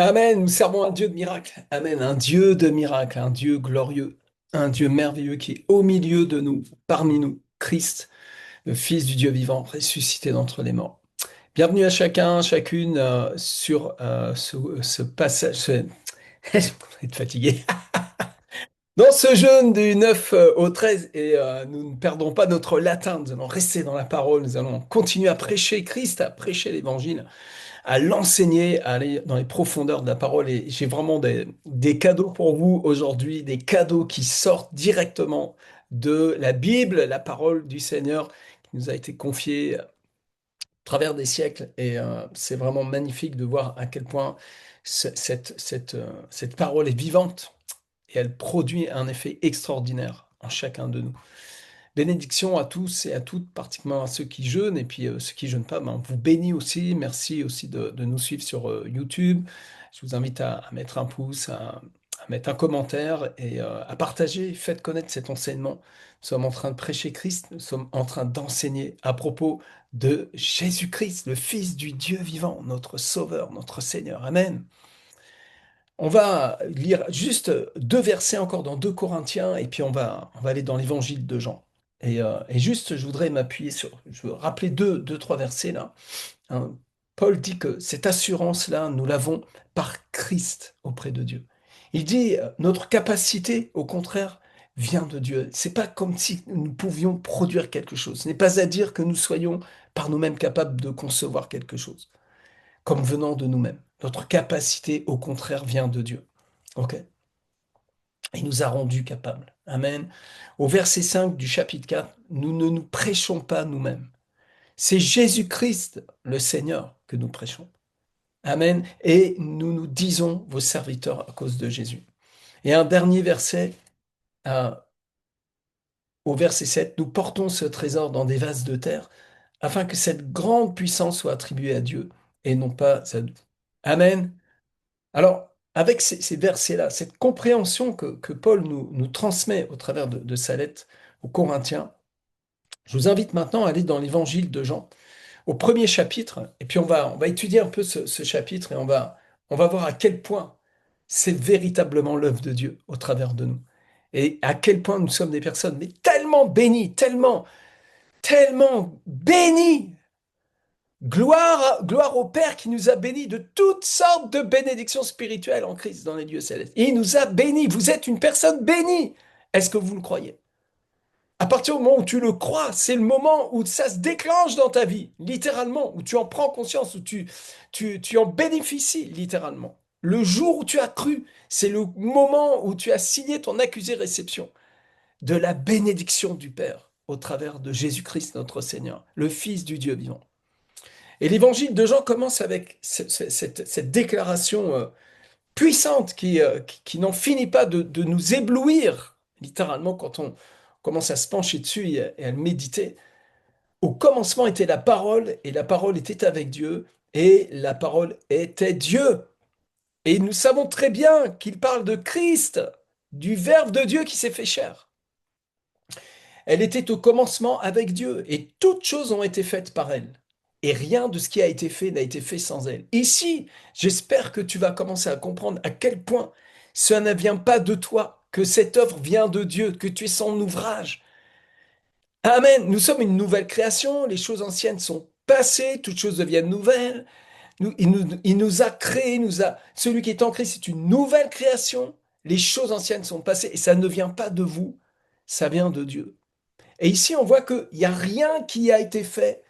Amen, nous servons un Dieu de miracle. Amen, un Dieu de miracle, un Dieu glorieux, un Dieu merveilleux qui est au milieu de nous, parmi nous, Christ, le Fils du Dieu vivant, ressuscité d'entre les morts. Bienvenue à chacun, chacune sur ce passage. Je vais être fatigué. Dans ce jeûne du 9 au 13, et nous ne perdons pas notre latin, nous allons rester dans la parole, nous allons continuer à prêcher Christ, à prêcher l'Évangile, à l'enseigner, à aller dans les profondeurs de la parole. Et j'ai vraiment des cadeaux pour vous aujourd'hui, des cadeaux qui sortent directement de la Bible, la parole du Seigneur qui nous a été confiée à travers des siècles. Et c'est vraiment magnifique de voir à quel point cette parole est vivante et elle produit un effet extraordinaire en chacun de nous. Bénédiction à tous et à toutes, particulièrement à ceux qui jeûnent, et puis ceux qui jeûnent pas, ben, on vous bénit aussi. Merci aussi de nous suivre sur YouTube. Je vous invite à mettre un pouce, à mettre un commentaire et à partager. Faites connaître cet enseignement. Nous sommes en train de prêcher Christ, nous sommes en train d'enseigner à propos de Jésus-Christ, le Fils du Dieu vivant, notre Sauveur, notre Seigneur. Amen. On va lire juste deux versets encore dans 2 Corinthiens et puis on va aller dans l'évangile de Jean. Et juste, je voudrais m'appuyer je veux rappeler trois versets là. Hein. Paul dit que cette assurance-là, nous l'avons par Christ auprès de Dieu. Il dit, notre capacité, au contraire, vient de Dieu. C'est pas comme si nous pouvions produire quelque chose. Ce n'est pas à dire que nous soyons par nous-mêmes capables de concevoir quelque chose comme venant de nous-mêmes. Notre capacité, au contraire, vient de Dieu. OK? Il nous a rendus capables. Amen. Au verset 5 du chapitre 4, nous ne nous prêchons pas nous-mêmes. C'est Jésus-Christ, le Seigneur, que nous prêchons. Amen. Et nous nous disons vos serviteurs à cause de Jésus. Et un dernier verset, euh, au verset 7, nous portons ce trésor dans des vases de terre, afin que cette grande puissance soit attribuée à Dieu et non pas à nous. Amen. Alors, avec ces versets-là, cette compréhension que Paul nous transmet au travers de sa lettre aux Corinthiens, je vous invite maintenant à aller dans l'évangile de Jean, au premier chapitre, et puis on va étudier un peu ce chapitre et on va voir à quel point c'est véritablement l'œuvre de Dieu au travers de nous. Et à quel point nous sommes des personnes, mais tellement bénies, tellement, tellement bénies. Gloire au Père qui nous a bénis de toutes sortes de bénédictions spirituelles en Christ dans les lieux célestes. Il nous a bénis. Vous êtes une personne bénie. Est-ce que vous le croyez? À partir du moment où tu le crois, c'est le moment où ça se déclenche dans ta vie, littéralement, où tu en prends conscience, où tu en bénéficies, littéralement. Le jour où tu as cru, c'est le moment où tu as signé ton accusé-réception de la bénédiction du Père au travers de Jésus-Christ notre Seigneur, le Fils du Dieu vivant. Et l'évangile de Jean commence avec cette déclaration puissante qui n'en finit pas de nous éblouir, littéralement, quand on commence à se pencher dessus et à le méditer. Au commencement était la parole, et la parole était avec Dieu, et la parole était Dieu. Et nous savons très bien qu'il parle de Christ, du Verbe de Dieu qui s'est fait chair. Elle était au commencement avec Dieu, et toutes choses ont été faites par elle. Et rien de ce qui a été fait n'a été fait sans elle. Ici, j'espère que tu vas commencer à comprendre à quel point ça ne vient pas de toi, que cette œuvre vient de Dieu, que tu es son ouvrage. Amen. Nous sommes une nouvelle création, les choses anciennes sont passées, toutes choses deviennent nouvelles. Il nous a créés, celui qui est en Christ, c'est une nouvelle création. Les choses anciennes sont passées, et ça ne vient pas de vous, ça vient de Dieu. Et ici, on voit qu'il n'y a rien qui a été fait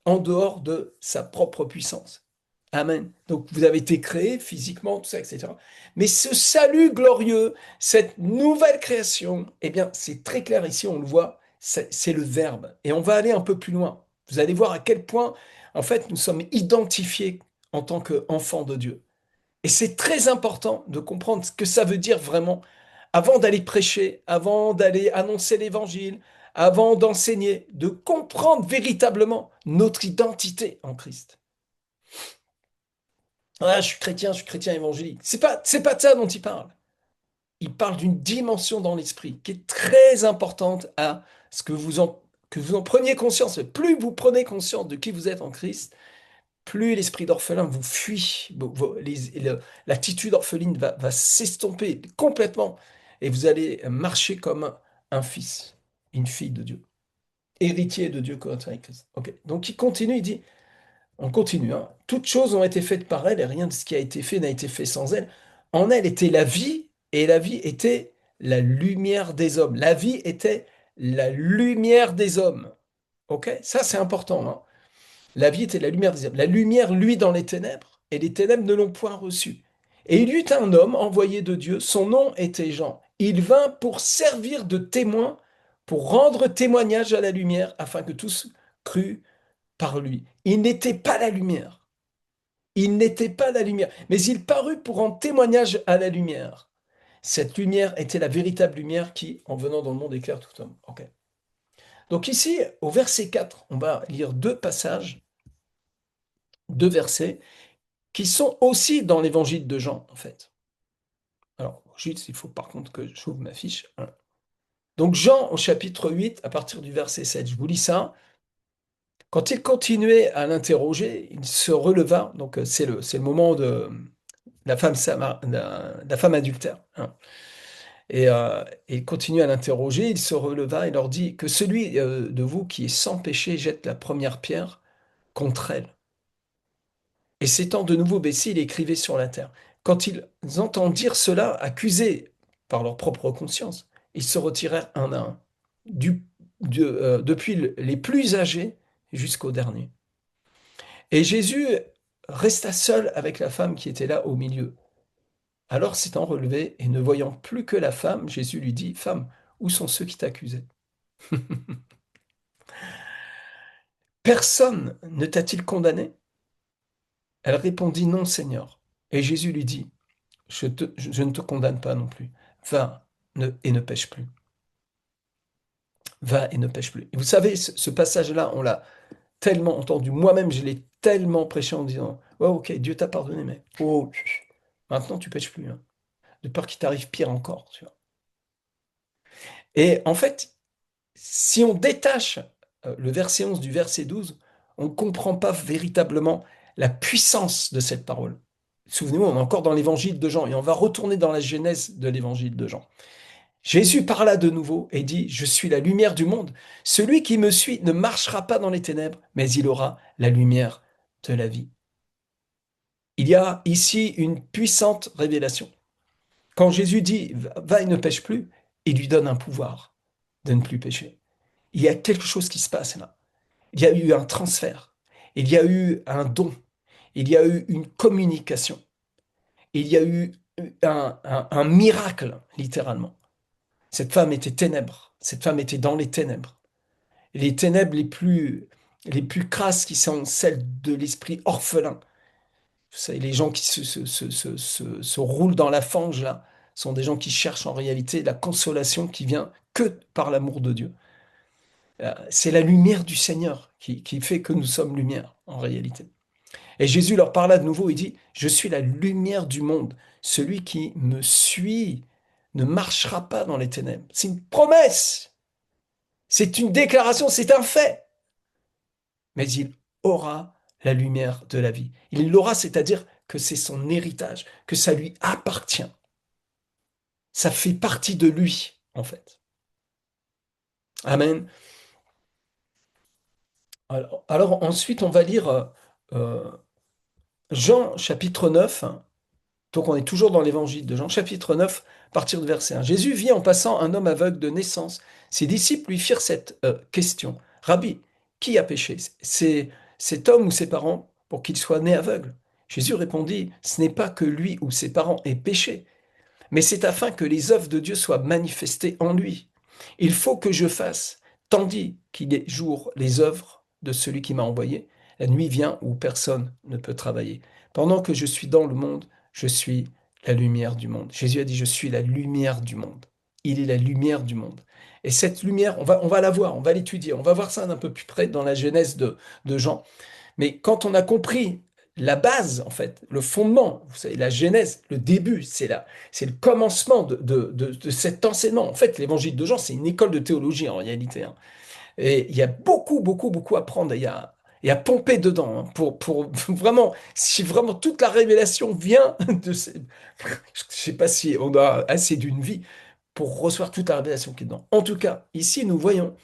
en dehors de sa propre puissance. Amen. Donc, vous avez été créé physiquement, tout ça, etc. Mais ce salut glorieux, cette nouvelle création, eh bien, c'est très clair ici, on le voit, c'est le Verbe. Et on va aller un peu plus loin. Vous allez voir à quel point, en fait, nous sommes identifiés en tant qu'enfants de Dieu. Et c'est très important de comprendre ce que ça veut dire vraiment avant d'aller prêcher, avant d'aller annoncer l'évangile, avant d'enseigner, de comprendre véritablement notre identité en Christ. Ah, je suis chrétien évangélique. C'est pas de ça dont il parle. Il parle d'une dimension dans l'esprit qui est très importante à ce que vous en preniez conscience. Plus vous prenez conscience de qui vous êtes en Christ, plus l'esprit d'orphelin vous fuit, l'attitude orpheline va s'estomper complètement et vous allez marcher comme un fils, une fille de Dieu, héritier de Dieu contre Christ. Ok. Donc il continue, il dit, on continue, hein. Toutes choses ont été faites par elle et rien de ce qui a été fait n'a été fait sans elle. En elle était la vie et la vie était la lumière des hommes. La vie était la lumière des hommes. Ok? Ça, c'est important, hein. La vie était la lumière des hommes. La lumière, lui, dans les ténèbres, et les ténèbres ne l'ont point reçue. Et il y eut un homme envoyé de Dieu, son nom était Jean. Il vint pour servir de témoin, pour rendre témoignage à la lumière, afin que tous cruent par lui. Il n'était pas la lumière. Il n'était pas la lumière, mais il parut pour rendre témoignage à la lumière. Cette lumière était la véritable lumière qui, en venant dans le monde, éclaire tout homme. Ok. Donc ici, au verset 4, on va lire deux passages, deux versets, qui sont aussi dans l'évangile de Jean, en fait. Alors, juste, il faut par contre que j'ouvre ma fiche. Voilà. Donc Jean, au chapitre 8, à partir du verset 7, je vous lis ça. Quand il continuait à l'interroger, il se releva. Donc c'est le moment de la femme adultère, hein. Et il continue à l'interroger. Il se releva et leur dit que celui de vous qui est sans péché jette la première pierre contre elle. Et s'étant de nouveau baissé, il écrivait sur la terre. Quand ils entendirent cela, accusés par leur propre conscience, ils se retirèrent un à un, depuis les plus âgés jusqu'au dernier. Et Jésus resta seul avec la femme qui était là au milieu. Alors s'étant relevé et ne voyant plus que la femme, Jésus lui dit, Femme, où sont ceux qui t'accusaient? Personne ne t'a-t-il condamné? Elle répondit, Non, Seigneur. Et Jésus lui dit, je ne te condamne pas non plus. Va et ne pêche plus. Va et ne pêche plus. Et vous savez, ce passage-là, on l'a tellement entendu. Moi-même, je l'ai tellement prêché en disant, ouais, ok, Dieu t'a pardonné, mais oh, maintenant tu pêches plus, hein, de peur qu'il t'arrive pire encore. Tu vois. Et en fait, si on détache le verset 11 du verset 12, on ne comprend pas véritablement la puissance de cette parole. Souvenez-vous, on est encore dans l'évangile de Jean et on va retourner dans la genèse de l'évangile de Jean. Jésus parla de nouveau et dit, Je suis la lumière du monde. Celui qui me suit ne marchera pas dans les ténèbres, mais il aura la lumière de la vie. Il y a ici une puissante révélation. Quand Jésus dit, Va et ne pêche plus, il lui donne un pouvoir de ne plus pécher. Il y a quelque chose qui se passe là. Il y a eu un transfert. Il y a eu un don. Il y a eu une communication. Il y a eu un miracle, littéralement. Cette femme était ténèbres. Cette femme était dans les ténèbres. Les ténèbres les plus crasses qui sont celles de l'esprit orphelin. Vous savez, les gens qui se roulent dans la fange, là, sont des gens qui cherchent en réalité la consolation qui vient que par l'amour de Dieu. C'est la lumière du Seigneur qui fait que nous sommes lumière, en réalité. Et Jésus leur parla de nouveau, il dit, Je suis la lumière du monde. Celui qui me suit ne marchera pas dans les ténèbres. C'est une promesse, c'est une déclaration, c'est un fait. Mais il aura la lumière de la vie. Il l'aura, c'est-à-dire que c'est son héritage, que ça lui appartient. Ça fait partie de lui, en fait. Amen. Alors, ensuite, on va lire euh, Jean chapitre 9. Donc on est toujours dans l'évangile de Jean, chapitre 9, à partir du verset 1. Jésus vit en passant un homme aveugle de naissance. Ses disciples lui firent cette question. Rabbi, qui a péché? C'est cet homme ou ses parents pour qu'il soit né aveugle? Jésus répondit, Ce n'est pas que lui ou ses parents aient péché, mais c'est afin que les œuvres de Dieu soient manifestées en lui. Il faut que je fasse, tandis qu'il est jour, les œuvres de celui qui m'a envoyé. La nuit vient où personne ne peut travailler. Pendant que je suis dans le monde, je suis la lumière du monde. Jésus a dit, je suis la lumière du monde. Il est la lumière du monde. Et cette lumière, on va la voir, on va l'étudier, on va voir ça d'un peu plus près dans la Genèse de Jean. Mais quand on a compris la base, en fait, le fondement, vous savez, la genèse, le début, c'est le commencement de cet enseignement. En fait, l'évangile de Jean, c'est une école de théologie en réalité, hein. Et il y a beaucoup, beaucoup, beaucoup à apprendre. et à pomper dedans, hein, pour vraiment, si vraiment toute la révélation vient de ces... Je ne sais pas si on a assez d'une vie pour recevoir toute la révélation qui est dedans. En tout cas, ici, nous voyons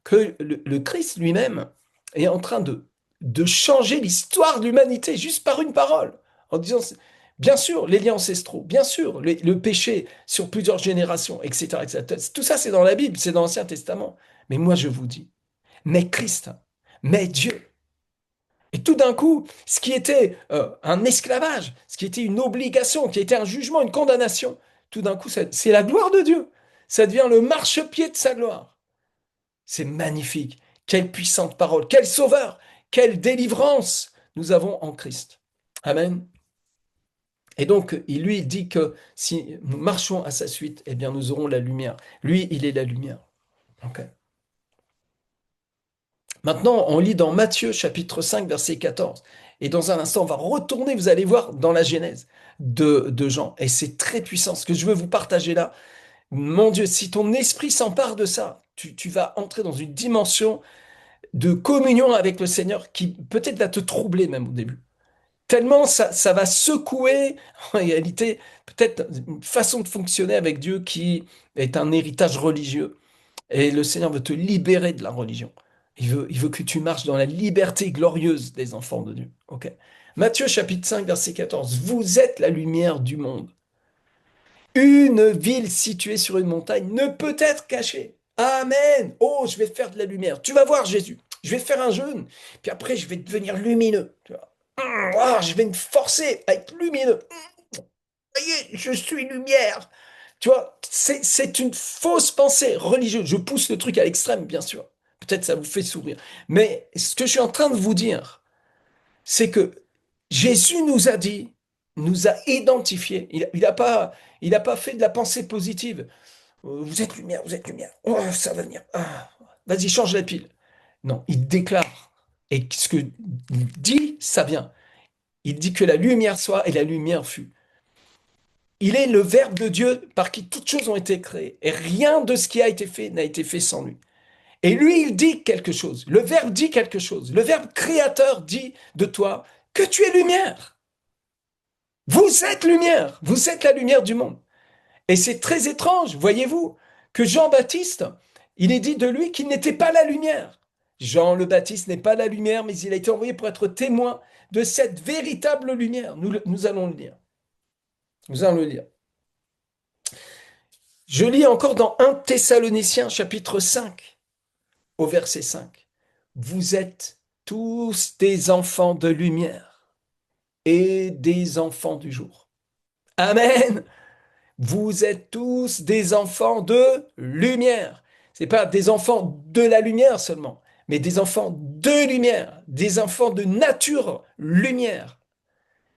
que le Christ lui-même est en train de changer l'histoire de l'humanité juste par une parole, en disant, bien sûr, les liens ancestraux, bien sûr, le péché sur plusieurs générations, etc., etc. Tout ça, c'est dans la Bible, c'est dans l'Ancien Testament. Mais moi, je vous dis, mais Christ, mais Dieu. Et tout d'un coup, ce qui était un esclavage, ce qui était une obligation, qui était un jugement, une condamnation, tout d'un coup, c'est la gloire de Dieu. Ça devient le marchepied de sa gloire. C'est magnifique. Quelle puissante parole, quel sauveur, quelle délivrance nous avons en Christ. Amen. Et donc, il dit que si nous marchons à sa suite, eh bien, nous aurons la lumière. Lui, il est la lumière. Ok. Maintenant, on lit dans Matthieu chapitre 5, verset 14. Et dans un instant, on va retourner, vous allez voir, dans la Genèse de Jean. Et c'est très puissant. Ce que je veux vous partager là, mon Dieu, si ton esprit s'empare de ça, tu vas entrer dans une dimension de communion avec le Seigneur qui peut-être va te troubler même au début. Tellement ça va secouer, en réalité, peut-être une façon de fonctionner avec Dieu qui est un héritage religieux. Et le Seigneur veut te libérer de la religion. Il veut que tu marches dans la liberté glorieuse des enfants de Dieu. Ok. Matthieu chapitre 5, verset 14. Vous êtes la lumière du monde. Une ville située sur une montagne ne peut être cachée. Amen. Oh, je vais faire de la lumière. Tu vas voir, Jésus. Je vais faire un jeûne. Puis après, je vais devenir lumineux. Tu vois. Ah, je vais me forcer à être lumineux. Ça y est, je suis lumière. Tu vois, c'est une fausse pensée religieuse. Je pousse le truc à l'extrême, bien sûr. Peut-être ça vous fait sourire. Mais ce que je suis en train de vous dire, c'est que Jésus nous a dit, nous a identifiés. Il a pas fait de la pensée positive. Vous êtes lumière, vous êtes lumière. Oh, ça va venir. Ah, vas-y, change la pile. Non, il déclare. Et ce que il dit, ça vient. Il dit que la lumière soit et la lumière fut. Il est le Verbe de Dieu par qui toutes choses ont été créées. Et rien de ce qui a été fait n'a été fait sans lui. Et lui, il dit quelque chose. Le Verbe dit quelque chose. Le Verbe créateur dit de toi que tu es lumière. Vous êtes lumière. Vous êtes la lumière du monde. Et c'est très étrange, voyez-vous, que Jean-Baptiste, il est dit de lui qu'il n'était pas la lumière. Jean le Baptiste n'est pas la lumière, mais il a été envoyé pour être témoin de cette véritable lumière. Nous allons le lire. Nous allons le lire. Je lis encore dans 1 Thessaloniciens chapitre 5 au verset 5. Vous êtes tous des enfants de lumière et des enfants du jour. Amen. Vous êtes tous des enfants de lumière. C'est pas des enfants de la lumière seulement, mais des enfants de lumière, des enfants de nature lumière.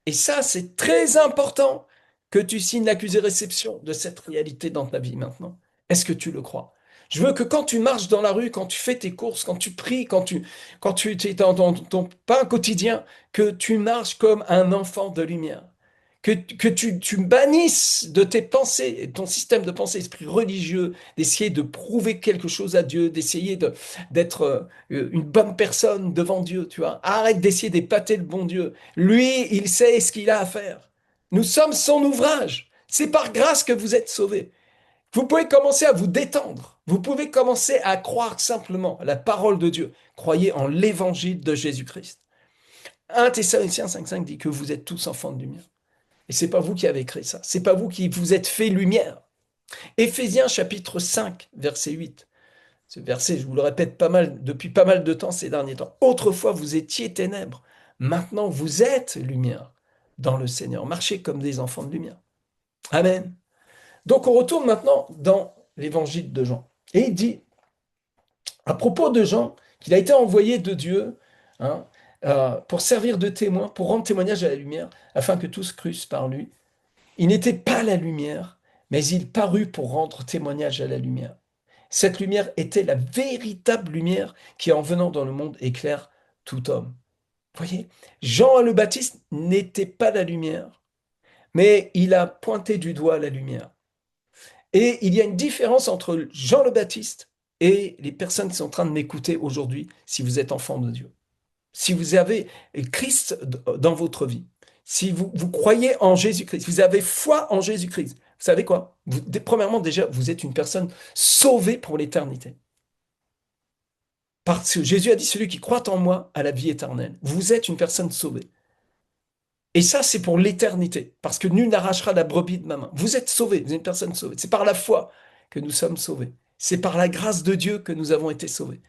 Et ça, c'est très important que tu signes l'accusé-réception de cette réalité dans ta vie maintenant. Est-ce que tu le crois? Je veux que quand tu marches dans la rue, quand tu fais tes courses, quand tu pries, quand tu es dans ton pain quotidien, que tu marches comme un enfant de lumière. Que tu bannisses de tes pensées, ton système de pensée, esprit religieux, d'essayer de prouver quelque chose à Dieu, d'essayer d'être une bonne personne devant Dieu, tu vois. Arrête d'essayer d'épater le bon Dieu. Lui, il sait ce qu'il a à faire. Nous sommes son ouvrage. C'est par grâce que vous êtes sauvés. Vous pouvez commencer à vous détendre. Vous pouvez commencer à croire simplement à la parole de Dieu. Croyez en l'évangile de Jésus-Christ. 1 Thessaloniciens 5,5 dit que vous êtes tous enfants de lumière. Et c'est pas vous qui avez créé ça. C'est pas vous qui vous êtes fait lumière. Éphésiens chapitre 5, verset 8. Ce verset, je vous le répète pas mal, depuis pas mal de temps ces derniers temps. Autrefois, vous étiez ténèbres. Maintenant, vous êtes lumière dans le Seigneur. Marchez comme des enfants de lumière. Amen. Donc, on retourne maintenant dans l'évangile de Jean. Et il dit, à propos de Jean, qu'il a été envoyé de Dieu, hein, pour servir de témoin, pour rendre témoignage à la lumière, afin que tous crussent par lui. Il n'était pas la lumière, mais il parut pour rendre témoignage à la lumière. Cette lumière était la véritable lumière qui, en venant dans le monde, éclaire tout homme. Voyez, Jean le Baptiste n'était pas la lumière, mais il a pointé du doigt la lumière. Et il y a une différence entre Jean le Baptiste et les personnes qui sont en train de m'écouter aujourd'hui, si vous êtes enfant de Dieu. Si vous avez Christ dans votre vie, si vous croyez en Jésus-Christ, vous avez foi en Jésus-Christ, vous savez quoi? Premièrement, déjà, vous êtes une personne sauvée pour l'éternité. Parce que Jésus a dit, celui qui croit en moi a la vie éternelle. Vous êtes une personne sauvée. Et ça, c'est pour l'éternité, parce que nul n'arrachera la brebis de ma main. Vous êtes sauvés, vous êtes une personne sauvée. C'est par la foi que nous sommes sauvés. C'est par la grâce de Dieu que nous avons été sauvés,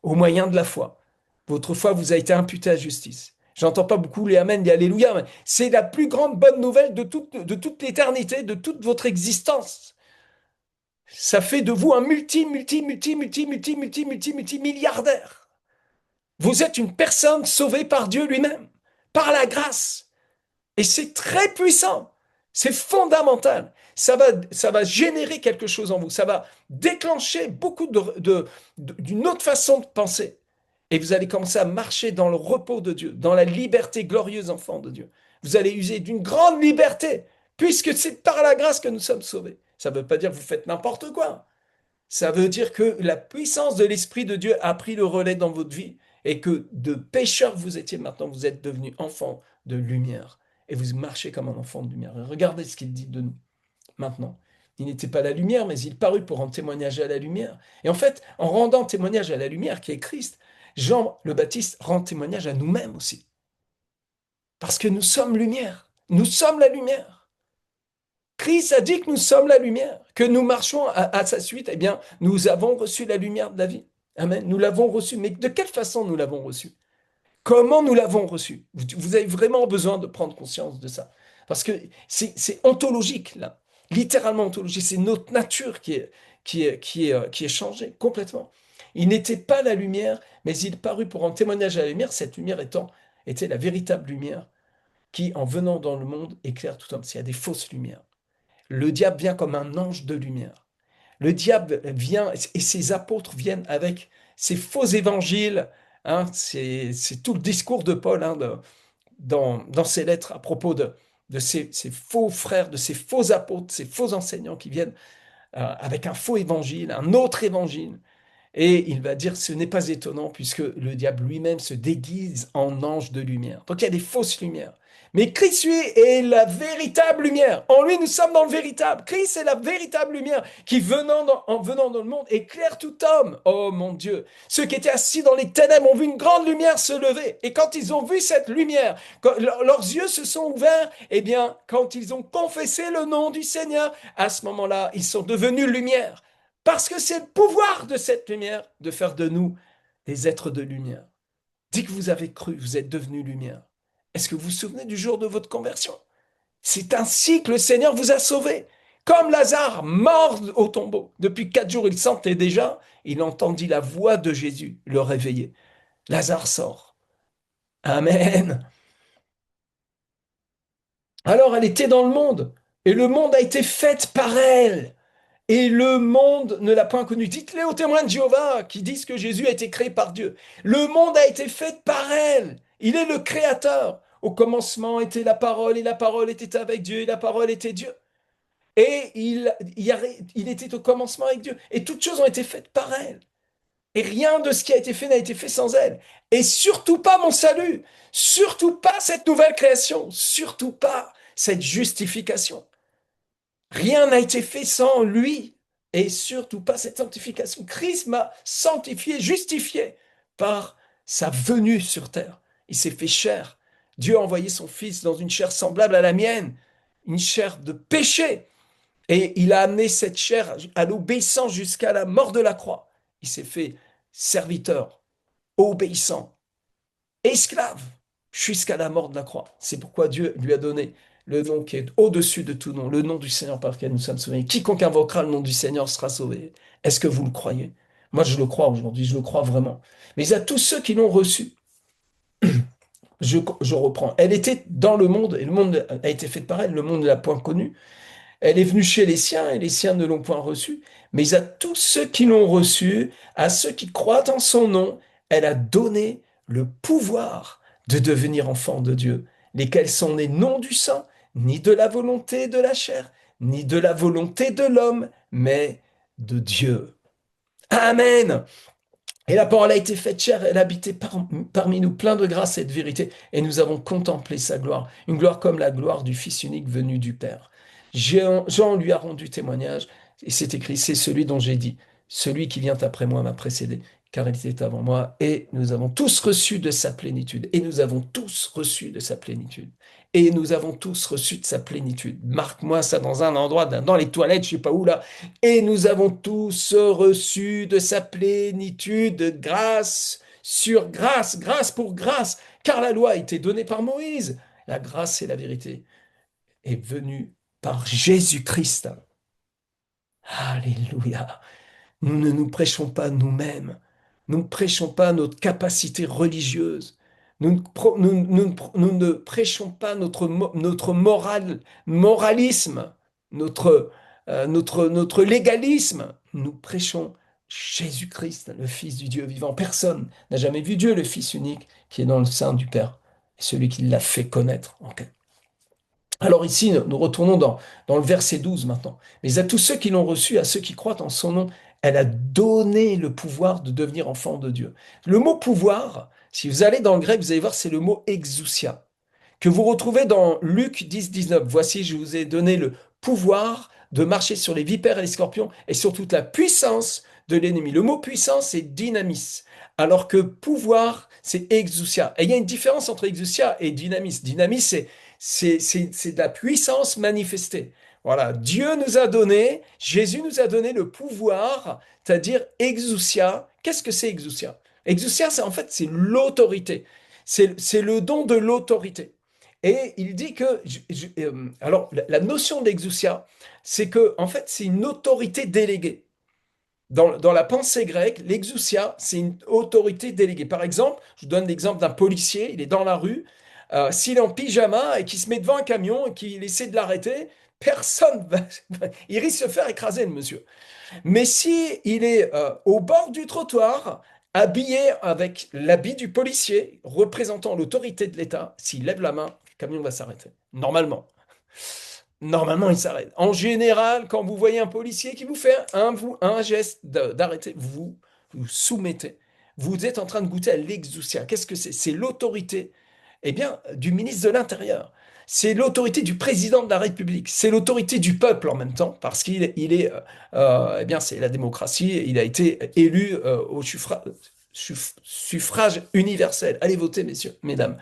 au moyen de la foi. Votre foi vous a été imputée à justice. J'entends pas beaucoup les Amen, les Alléluia, mais c'est la plus grande bonne nouvelle de toute l'éternité, de toute votre existence. Ça fait de vous un multimilliardaire. Vous êtes une personne sauvée par Dieu lui-même, par la grâce. Et c'est très puissant. C'est fondamental. Ça va générer quelque chose en vous. Ça va déclencher beaucoup d'une autre façon de penser. Et vous allez commencer à marcher dans le repos de Dieu, dans la liberté glorieuse enfant de Dieu. Vous allez user d'une grande liberté, puisque c'est par la grâce que nous sommes sauvés. Ça ne veut pas dire que vous faites n'importe quoi. Ça veut dire que la puissance de l'Esprit de Dieu a pris le relais dans votre vie et que de pécheur vous étiez, maintenant vous êtes devenu enfant de lumière et vous marchez comme un enfant de lumière. Et regardez ce qu'il dit de nous maintenant. Il n'était pas la lumière, mais il parut pour rendre témoignage à la lumière. Et en fait, en rendant témoignage à la lumière qui est Christ, Jean le Baptiste rend témoignage à nous-mêmes aussi. Parce que nous sommes lumière. Nous sommes la lumière. Christ a dit que nous sommes la lumière, que nous marchons à sa suite. Eh bien, nous avons reçu la lumière de la vie. Amen. Nous l'avons reçu. Mais de quelle façon nous l'avons reçu? Comment nous l'avons reçu? Vous avez vraiment besoin de prendre conscience de ça. Parce que c'est ontologique, là. Littéralement ontologique. C'est notre nature qui est changée complètement. Il n'était pas la lumière, mais il parut pour rendre témoignage à la lumière, cette lumière était la véritable lumière qui, en venant dans le monde, éclaire tout homme. S'il y a des fausses lumières. Le diable vient comme un ange de lumière. Le diable vient et ses apôtres viennent avec ces faux évangiles. Hein, c'est tout le discours de Paul hein, dans ses lettres à propos de ces faux frères, de ces faux apôtres, ces faux enseignants qui viennent avec un faux évangile, un autre évangile. Et il va dire, ce n'est pas étonnant puisque le diable lui-même se déguise en ange de lumière. Donc il y a des fausses lumières. Mais Christ, lui, est la véritable lumière. En lui, nous sommes dans le véritable. Christ est la véritable lumière qui, en venant dans le monde, éclaire tout homme. Oh mon Dieu. Ceux qui étaient assis dans les ténèbres ont vu une grande lumière se lever. Et quand ils ont vu cette lumière, quand leurs yeux se sont ouverts, eh bien, quand ils ont confessé le nom du Seigneur, à ce moment-là, ils sont devenus lumière. Parce que c'est le pouvoir de cette lumière de faire de nous des êtres de lumière. Dès que vous avez cru, vous êtes devenus lumière. Est-ce que vous vous souvenez du jour de votre conversion? C'est ainsi que le Seigneur vous a sauvé. Comme Lazare, mort au tombeau. Depuis 4 jours, il sentait déjà, il entendit la voix de Jésus le réveiller. Lazare sort. Amen. Alors elle était dans le monde, et le monde a été fait par elle. Et le monde ne l'a point connu. Dites-le aux témoins de Jéhovah qui disent que Jésus a été créé par Dieu. Le monde a été fait par elle. Il est le créateur. Au commencement était la parole, et la parole était avec Dieu, et la parole était Dieu. Et il était au commencement avec Dieu. Et toutes choses ont été faites par elle. Et rien de ce qui a été fait n'a été fait sans elle. Et surtout pas mon salut. Surtout pas cette nouvelle création. Surtout pas cette justification. Rien n'a été fait sans lui et surtout pas cette sanctification. Christ m'a sanctifié, justifié par sa venue sur terre. Il s'est fait chair. Dieu a envoyé son Fils dans une chair semblable à la mienne, une chair de péché. Et il a amené cette chair à l'obéissance jusqu'à la mort de la croix. Il s'est fait serviteur, obéissant, esclave jusqu'à la mort de la croix. C'est pourquoi Dieu lui a donné le nom qui est au-dessus de tout nom, le nom du Seigneur par lequel nous sommes sauvés. Quiconque invoquera le nom du Seigneur sera sauvé. Est-ce que vous le croyez? Moi, je le crois aujourd'hui, je le crois vraiment. Mais à tous ceux qui l'ont reçu, je reprends. Elle était dans le monde, et le monde a été fait par elle, le monde ne l'a point connue. Elle est venue chez les siens, et les siens ne l'ont point reçue. Mais à tous ceux qui l'ont reçue, à ceux qui croient en son nom, elle a donné le pouvoir de devenir enfants de Dieu, lesquels sont nés non du sang, ni de la volonté de la chair, ni de la volonté de l'homme, mais de Dieu. Amen. Et la parole a été faite chair, elle habitait parmi nous, plein de grâce et de vérité, et nous avons contemplé sa gloire, une gloire comme la gloire du Fils unique venu du Père. Jean lui a rendu témoignage, et c'est écrit, c'est celui dont j'ai dit, celui qui vient après moi m'a précédé, car il était avant moi, et nous avons tous reçu de sa plénitude, et nous avons tous reçu de sa plénitude, et nous avons tous reçu de sa plénitude. Marque-moi ça dans un endroit, dans les toilettes, je sais pas où là, et nous avons tous reçu de sa plénitude grâce sur grâce, grâce pour grâce, car la loi a été donnée par Moïse. La grâce et la vérité est venue par Jésus-Christ. Alléluia. Nous ne nous prêchons pas nous-mêmes. Nous ne prêchons pas notre capacité religieuse. Nous ne prêchons pas notre moralisme, notre légalisme. Nous prêchons Jésus-Christ, le Fils du Dieu vivant. Personne n'a jamais vu Dieu, le Fils unique, qui est dans le sein du Père, et celui qui l'a fait connaître. Alors ici, nous retournons dans le verset 12 maintenant. Mais à tous ceux qui l'ont reçu, à ceux qui croient en son nom, elle a donné le pouvoir de devenir enfant de Dieu. Le mot pouvoir, si vous allez dans le grec, vous allez voir, c'est le mot exousia, que vous retrouvez dans Luc 10, 19. Voici, je vous ai donné le pouvoir de marcher sur les vipères et les scorpions et sur toute la puissance de l'ennemi. Le mot puissance, c'est dynamis, alors que pouvoir, c'est exousia. Et il y a une différence entre exousia et dynamis. Dynamis, c'est de la puissance manifestée. Voilà, Dieu nous a donné, Jésus nous a donné le pouvoir, c'est-à-dire exousia. Qu'est-ce que c'est exousia? Exousia, c'est en fait, c'est l'autorité. C'est le don de l'autorité. Et il dit que, alors, la notion d'exousia, c'est que, en fait, c'est une autorité déléguée. Dans la pensée grecque, l'exousia, c'est une autorité déléguée. Par exemple, je vous donne l'exemple d'un policier, il est dans la rue, s'il est en pyjama et qu'il se met devant un camion et qu'il essaie de l'arrêter, personne va, il risque de se faire écraser, le monsieur. Mais si il est au bord du trottoir, habillé avec l'habit du policier, représentant l'autorité de l'État, s'il lève la main, le camion va s'arrêter. Normalement. Normalement, il s'arrête. En général, quand vous voyez un policier qui vous fait un geste d'arrêter, vous vous soumettez. Vous êtes en train de goûter à l'exousia. Qu'est-ce que c'est? C'est l'autorité, eh bien, du ministre de l'Intérieur. C'est l'autorité du président de la République. C'est l'autorité du peuple en même temps, parce eh bien, c'est la démocratie. Il a été élu au suffrage universel. Allez voter, messieurs, mesdames.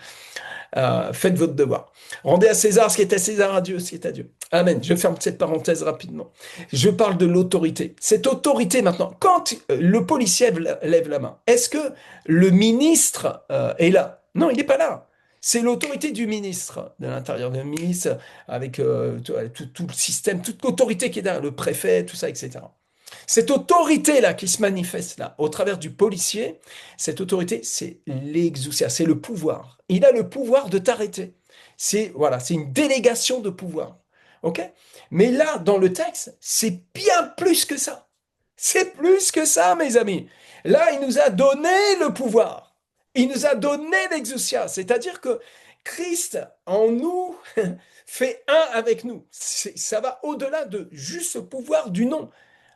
Faites votre devoir. Rendez à César ce qui est à César, à Dieu ce qui est à Dieu. Amen. Je ferme cette parenthèse rapidement. Je parle de l'autorité. Cette autorité maintenant, quand le policier lève la main, est-ce que le ministre est là? Non, il n'est pas là. C'est l'autorité du ministre de l'Intérieur, le ministre avec tout le système, toute l'autorité qui est là, le préfet, tout ça, etc. Cette autorité-là qui se manifeste là, au travers du policier, cette autorité, c'est l'exousia, c'est le pouvoir. Il a le pouvoir de t'arrêter. C'est voilà, c'est une délégation de pouvoir. OK? Mais là, dans le texte, c'est bien plus que ça. C'est plus que ça, mes amis. Là, il nous a donné le pouvoir. Il nous a donné l'exousia, c'est-à-dire que Christ en nous fait un avec nous. Ça va au-delà de juste le pouvoir du nom.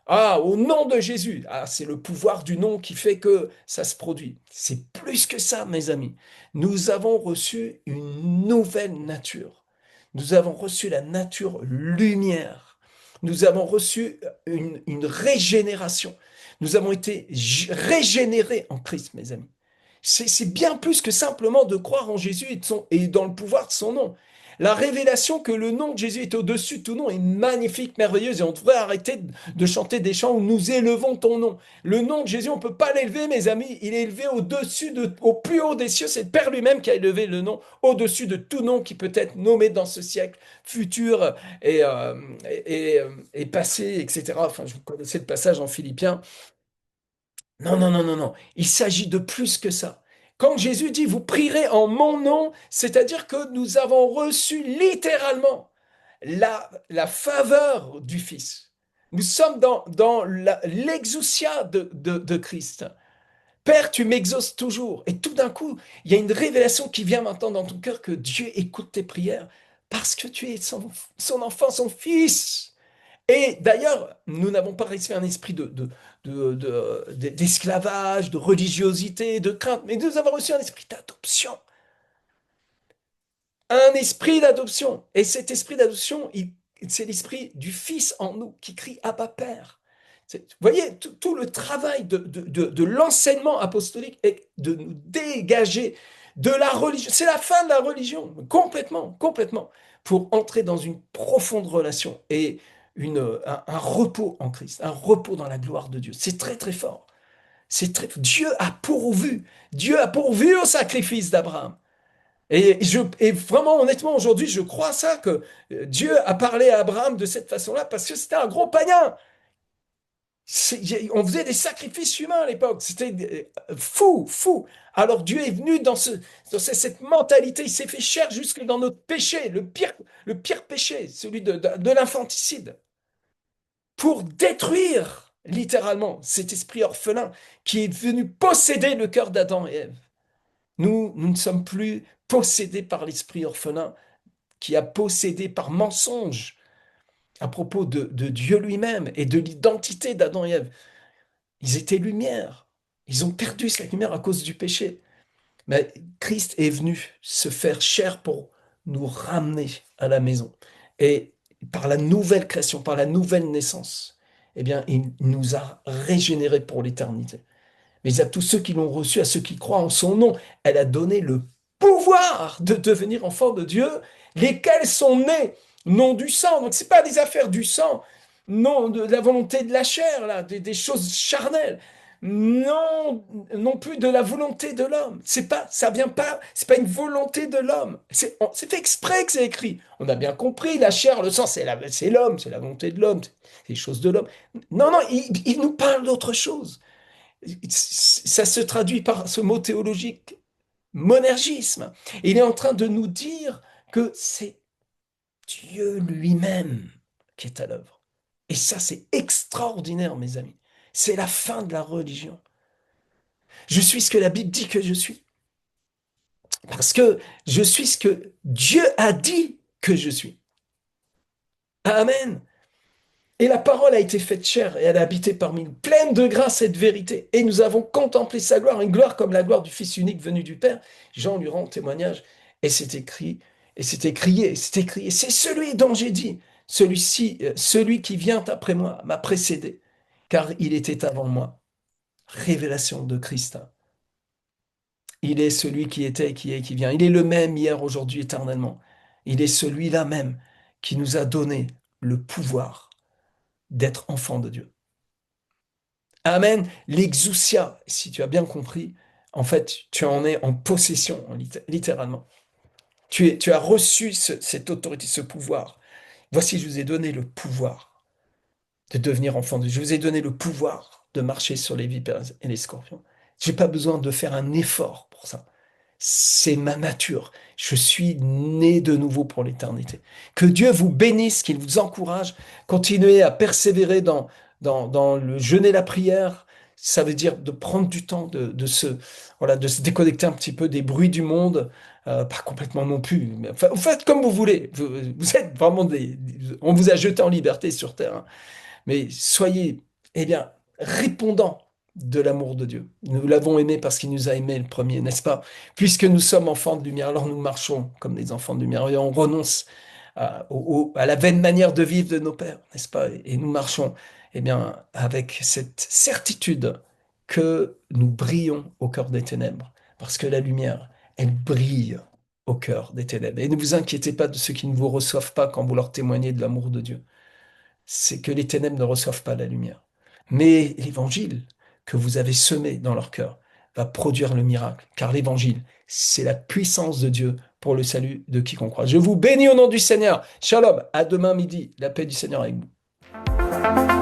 Ah, au nom de Jésus. Ah, c'est le pouvoir du nom qui fait que ça se produit. C'est plus que ça, mes amis. Nous avons reçu une nouvelle nature. Nous avons reçu la nature lumière. Nous avons reçu une régénération. Nous avons été régénérés en Christ, mes amis. C'est bien plus que simplement de croire en Jésus et dans le pouvoir de son nom. La révélation que le nom de Jésus est au-dessus de tout nom est magnifique, merveilleuse, et on devrait arrêter de chanter des chants où nous élevons ton nom. Le nom de Jésus, on ne peut pas l'élever, mes amis, il est élevé au plus haut des cieux, c'est le Père lui-même qui a élevé le nom au-dessus de tout nom qui peut être nommé dans ce siècle futur et passé, etc. Enfin, je vous connaissez le passage en Philippiens. Non, non, non, non, non. Il s'agit de plus que ça. Quand Jésus dit, vous prierez en mon nom, c'est-à-dire que nous avons reçu littéralement la faveur du Fils. Nous sommes dans l'exousia de Christ. Père, tu m'exauces toujours. Et tout d'un coup, il y a une révélation qui vient maintenant dans ton cœur que Dieu écoute tes prières parce que tu es son enfant, son Fils. Et d'ailleurs, nous n'avons pas reçu un esprit d'esclavage, de religiosité, de crainte, mais nous avons reçu un esprit d'adoption. Un esprit d'adoption. Et cet esprit d'adoption, c'est l'esprit du Fils en nous qui crie Abba Père. Vous voyez, tout le travail de l'enseignement apostolique est de nous dégager de la religion. C'est la fin de la religion, complètement, complètement, pour entrer dans une profonde relation et un repos en Christ, un repos dans la gloire de Dieu. C'est très, très fort. Dieu a pourvu. Dieu a pourvu au sacrifice d'Abraham. Et vraiment, honnêtement, aujourd'hui, je crois ça, que Dieu a parlé à Abraham de cette façon-là parce que c'était un gros païen. On faisait des sacrifices humains à l'époque. C'était fou, fou. Alors Dieu est venu dans cette mentalité. Il s'est fait chair jusque dans notre péché, le pire péché, celui de l'infanticide, pour détruire littéralement cet esprit orphelin qui est venu posséder le cœur d'Adam et Ève. Nous ne sommes plus possédés par l'esprit orphelin qui a possédé par mensonge à propos de Dieu lui-même et de l'identité d'Adam et Ève. Ils étaient lumière. Ils ont perdu cette lumière à cause du péché. Mais Christ est venu se faire chair pour nous ramener à la maison. Et par la nouvelle création, par la nouvelle naissance, eh bien, il nous a régénérés pour l'éternité. Mais à tous ceux qui l'ont reçu, à ceux qui croient en son nom, elle a donné le pouvoir de devenir enfants de Dieu, lesquels sont nés, non du sang. Donc, ce n'est pas des affaires du sang, non de la volonté de la chair, là, des choses charnelles. Non, non plus de la volonté de l'homme. Ça vient pas, c'est pas une volonté de l'homme. C'est fait exprès que c'est écrit. On a bien compris, la chair, le sang, c'est l'homme, c'est la volonté de l'homme, c'est les choses de l'homme. Non, non, il nous parle d'autre chose. Ça se traduit par ce mot théologique, monergisme. Il est en train de nous dire que c'est Dieu lui-même qui est à l'œuvre. Et ça, c'est extraordinaire, mes amis. C'est la fin de la religion. Je suis ce que la Bible dit que je suis. Parce que je suis ce que Dieu a dit que je suis. Amen. Et la parole a été faite chair et elle a habité parmi nous, pleine de grâce et de vérité. Et nous avons contemplé sa gloire, une gloire comme la gloire du Fils unique venu du Père. Jean lui rend témoignage. Et c'est écrit, et c'est écrié, c'est écrié. C'est celui dont j'ai dit, celui-ci, celui qui vient après moi, m'a précédé, car il était avant moi. Révélation de Christ. Il est celui qui était, qui est, qui vient. Il est le même hier, aujourd'hui, éternellement. Il est celui-là même qui nous a donné le pouvoir d'être enfant de Dieu. Amen. L'exousia, si tu as bien compris, en fait, tu en es en possession, littéralement. Tu as reçu cette autorité, ce pouvoir. Voici, je vous ai donné le pouvoir de devenir enfant de Dieu. Je vous ai donné le pouvoir de marcher sur les vipères et les scorpions. Je n'ai pas besoin de faire un effort pour ça. C'est ma nature. Je suis né de nouveau pour l'éternité. Que Dieu vous bénisse, qu'il vous encourage. Continuez à persévérer dans le jeûne et la prière. Ça veut dire de prendre du temps, voilà, de se déconnecter un petit peu des bruits du monde. Pas complètement non plus. Mais, enfin, vous faites comme vous voulez. Vous êtes vraiment on vous a jeté en liberté sur terre, hein. Mais soyez, eh bien, répondants de l'amour de Dieu. Nous l'avons aimé parce qu'il nous a aimés le premier, n'est-ce pas? Puisque nous sommes enfants de lumière, alors nous marchons comme des enfants de lumière et on renonce à la vaine manière de vivre de nos pères, n'est-ce pas? Et nous marchons, eh bien, avec cette certitude que nous brillons au cœur des ténèbres, parce que la lumière, elle brille au cœur des ténèbres. Et ne vous inquiétez pas de ceux qui ne vous reçoivent pas quand vous leur témoignez de l'amour de Dieu. C'est que les ténèbres ne reçoivent pas la lumière. Mais l'évangile que vous avez semé dans leur cœur va produire le miracle, car l'évangile, c'est la puissance de Dieu pour le salut de quiconque croit. Je vous bénis au nom du Seigneur. Shalom, à demain midi, la paix du Seigneur avec vous.